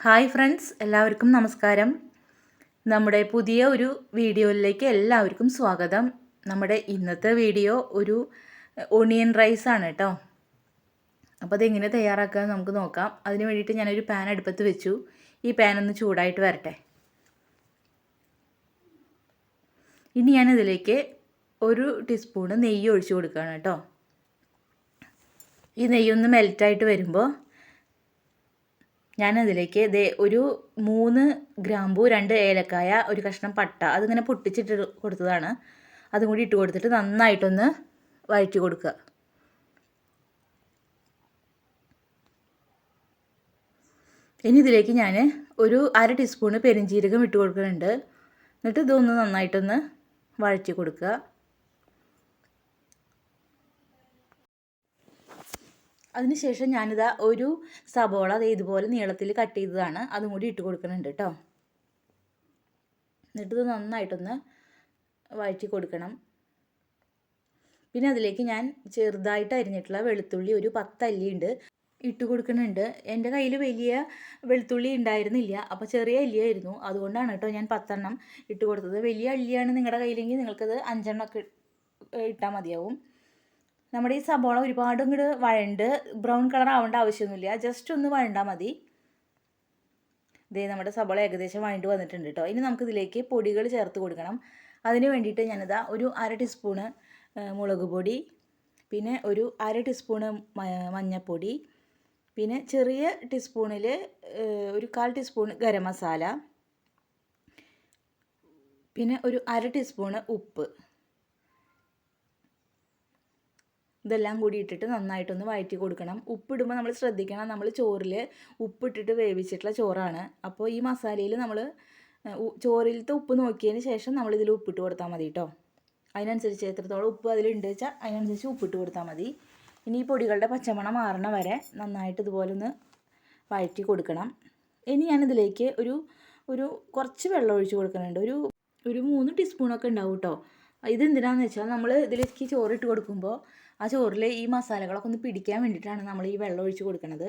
Hi friends, എല്ലാവർക്കും നമസ്കാരം. നമ്മുടെ പുതിയ ഒരു വീഡിയോയിലേക്ക് എല്ലാവർക്കും സ്വാഗതം. നമ്മുടെ ഇന്നത്തെ വീഡിയോ ഒരു ഓണിയൻ റൈസ് ആണ് കേട്ടോ. അപ്പോൾ അതെങ്ങനെ തയ്യാറാക്കുക നമുക്ക് നോക്കാം. അതിന് വേണ്ടിയിട്ട് ഞാനൊരു പാൻ അടുപ്പത്ത് വെച്ചു. ഈ പാൻ ഒന്ന് ചൂടായിട്ട് വരട്ടെ. ഇനി ഞാനിതിലേക്ക് 1 ടീസ്പൂണ് നെയ്യ് ഒഴിച്ചു കൊടുക്കുകയാണ് കേട്ടോ. ഈ നെയ്യൊന്ന് മെൽറ്റായിട്ട് വരുമ്പോൾ ഞാനതിലേക്ക് ഒരു 3 ഗ്രാമ്പൂ, 2 ഏലക്കായ, ഒരു കഷ്ണം പട്ട അതിങ്ങനെ പൊട്ടിച്ചിട്ട് കൊടുത്തതാണ്. അതും കൂടി ഇട്ട് കൊടുത്തിട്ട് നന്നായിട്ടൊന്ന് വഴറ്റി കൊടുക്കുക. ഇനി ഇതിലേക്ക് ഞാൻ ഒരു 1/2 ടീസ്പൂണ് പെരിഞ്ജീരകം ഇട്ട് കൊടുക്കുന്നുണ്ട്. എന്നിട്ട് ഇതൊന്ന് നന്നായിട്ടൊന്ന് വഴറ്റി കൊടുക്കുക. അതിനുശേഷം ഞാനിതാ ഒരു സബോള ഇതുപോലെ നീളത്തിൽ കട്ട് ചെയ്തതാണ്, അതും കൂടി ഇട്ട് കൊടുക്കുന്നുണ്ട് കേട്ടോ. എന്നിട്ട് ഇത് നന്നായിട്ടൊന്ന് വഴറ്റി കൊടുക്കണം. പിന്നെ അതിലേക്ക് ഞാൻ ചെറുതായിട്ട് അരിഞ്ഞിട്ടുള്ള വെളുത്തുള്ളി ഒരു 10 അല്ലിയുണ്ട് ഇട്ട് കൊടുക്കുന്നുണ്ട്. എൻ്റെ കയ്യിൽ വലിയ വെളുത്തുള്ളി ഉണ്ടായിരുന്നില്ല, അപ്പോൾ ചെറിയ അല്ലിയായിരുന്നു. അതുകൊണ്ടാണ് കേട്ടോ ഞാൻ 10 എണ്ണം ഇട്ട് കൊടുത്തത്. വലിയ അല്ലിയാണ് നിങ്ങളുടെ കയ്യിലെങ്കിൽ നിങ്ങൾക്കത് 5 എണ്ണമൊക്കെ ഇട്ടാൽ മതിയാവും. നമ്മുടെ ഈ സബോള ഒരുപാട് ഇങ്ങോട്ട് വഴണ്ട് ബ്രൗൺ കളർ ആവേണ്ട ആവശ്യമൊന്നുമില്ല, ജസ്റ്റ് ഒന്ന് വഴണ്ടാൽ മതി. ഇതേ നമ്മുടെ സബോള ഏകദേശം വഴണ്ട് വന്നിട്ടുണ്ട് കേട്ടോ. ഇനി നമുക്കിതിലേക്ക് പൊടികൾ ചേർത്ത് കൊടുക്കണം. അതിന് വേണ്ടിയിട്ട് ഞാനിതാ ഒരു 1/2 ടീസ്പൂണ് മുളക് പൊടി, പിന്നെ ഒരു 1/2 ടീസ്പൂണ് മഞ്ഞൾപ്പൊടി, പിന്നെ ചെറിയ ടീസ്പൂണിൽ ഒരു 1/4 ടീസ്പൂൺ ഗരം മസാല, പിന്നെ ഒരു 1/2 ടീസ്പൂണ് ഉപ്പ്. ഇതെല്ലാം കൂടി ഇട്ടിട്ട് നന്നായിട്ടൊന്ന് വഴറ്റി കൊടുക്കണം. ഉപ്പിടുമ്പോൾ നമ്മൾ ശ്രദ്ധിക്കണം, നമ്മൾ ചോറിൽ ഉപ്പിട്ടിട്ട് വേവിച്ചിട്ടുള്ള ചോറാണ്. അപ്പോൾ ഈ മസാലയിൽ നമ്മൾ ചോറിലത്തെ ഉപ്പ് നോക്കിയതിന് ശേഷം നമ്മളിതിൽ ഉപ്പിട്ട് കൊടുത്താൽ മതി കേട്ടോ. അതിനനുസരിച്ച് എത്രത്തോളം ഉപ്പ് അതിലുണ്ട് വെച്ചാൽ അതിനനുസരിച്ച് ഉപ്പിട്ട് കൊടുത്താൽ മതി. ഇനി ഈ പൊടികളുടെ പച്ചമണം മാറണ വരെ നന്നായിട്ട് ഇതുപോലെ ഒന്ന് വഴറ്റി കൊടുക്കണം. ഇനി ഞാനിതിലേക്ക് ഒരു കുറച്ച് വെള്ളം ഒഴിച്ച് കൊടുക്കുന്നുണ്ട്. ഒരു 3 ടീസ്പൂണൊക്കെ ഉണ്ടാവും കേട്ടോ. ഇതെന്തിനാണെന്ന് വെച്ചാൽ നമ്മൾ ഇതിലേക്ക് ചോറിട്ട് കൊടുക്കുമ്പോൾ ആ ചോറിൽ ഈ മസാലകളൊക്കെ ഒന്ന് പിടിക്കാൻ വേണ്ടിയിട്ടാണ് നമ്മൾ ഈ വെള്ളം ഒഴിച്ച് കൊടുക്കുന്നത്.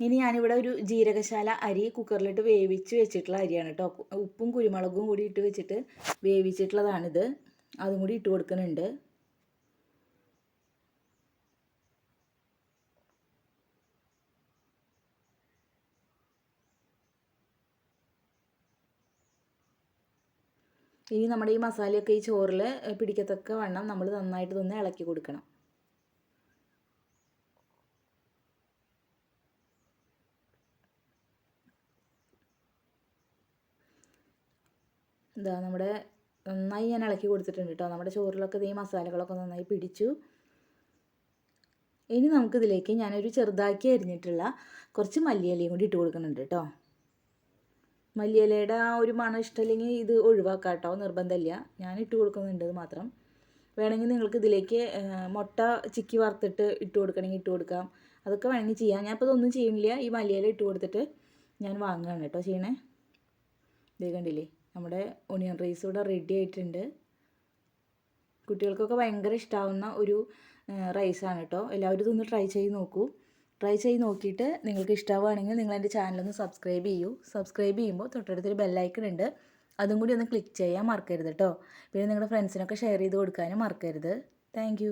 ഇനി ഞാനിവിടെ ഒരു ജീരകശാല അരി കുക്കറിലിട്ട് വേവിച്ച് വെച്ചിട്ടുള്ള അരിയാണ് കേട്ടോ. ഉപ്പും കുരുമുളകും കൂടി ഇട്ട് വെച്ചിട്ട് വേവിച്ചിട്ടുള്ളതാണിത്. അതും കൂടി ഇട്ട് കൊടുക്കുന്നുണ്ട്. ഇനി നമ്മുടെ ഈ മസാലയൊക്കെ ഈ ചോറിൽ പിടിക്കത്തക്ക വണ്ണം നമ്മൾ നന്നായിട്ട് ഇതൊന്ന് ഇളക്കി കൊടുക്കണം. ഇതാ നമ്മുടെ നന്നായി ഞാൻ ഇളക്കി കൊടുത്തിട്ടുണ്ട് കേട്ടോ. നമ്മുടെ ചോറിലൊക്കെ ഈ മസാലകളൊക്കെ നന്നായി പിടിച്ചു. ഇനി നമുക്കിതിലേക്ക് ഞാനൊരു ചെറുതാക്കി അരിഞ്ഞിട്ടുള്ള കുറച്ച് മല്ലിയിലയും കൂടി ഇട്ട് കൊടുക്കുന്നുണ്ട് കേട്ടോ. മല്ലിയിലയുടെ ആ ഒരു മണം ഇഷ്ടമില്ലെങ്കിൽ ഇത് ഒഴിവാക്കാം കേട്ടോ, നിർബന്ധമില്ല. ഞാൻ ഇട്ട് കൊടുക്കുന്നുണ്ട് മാത്രം. വേണമെങ്കിൽ നിങ്ങൾക്ക് ഇതിലേക്ക് മുട്ട ചിക്കി വറുത്തിട്ട് ഇട്ട് കൊടുക്കണമെങ്കിൽ ഇട്ട് കൊടുക്കാം. അതൊക്കെ വേണമെങ്കിൽ ചെയ്യാം. ഞാനിപ്പോൾ ഇതൊന്നും ചെയ്യുന്നില്ല. ഈ മല്ലിയില ഇട്ട് കൊടുത്തിട്ട് ഞാൻ വാങ്ങുകയാണ് കേട്ടോ ചെയ്യണേ. ഇതേ കണ്ടില്ലേ, നമ്മുടെ ഓണിയൻ റൈസ് ഇവിടെ റെഡി ആയിട്ടുണ്ട്. കുട്ടികൾക്കൊക്കെ ഭയങ്കര ഇഷ്ടമാവുന്ന ഒരു റൈസാണ് കേട്ടോ. എല്ലാവരും ഇതൊന്ന് ട്രൈ ചെയ്ത് നോക്കൂ. ട്രൈ ചെയ്ത് നോക്കിയിട്ട് നിങ്ങൾക്ക് ഇഷ്ടമാവുകയാണെങ്കിൽ നിങ്ങൾ എൻ്റെ ചാനലൊന്ന് സബ്സ്ക്രൈബ് ചെയ്യൂ. സബ്സ്ക്രൈബ് ചെയ്യുമ്പോൾ തൊട്ടടുത്തൊരു ബെല്ലൈക്കൺ ഉണ്ട്, അതും കൂടി ഒന്ന് ക്ലിക്ക് ചെയ്യാൻ മറക്കരുത് കേട്ടോ. പിന്നെ നിങ്ങളുടെ ഫ്രണ്ട്സിനൊക്കെ ഷെയർ ചെയ്ത് കൊടുക്കാനും മറക്കരുത്. താങ്ക്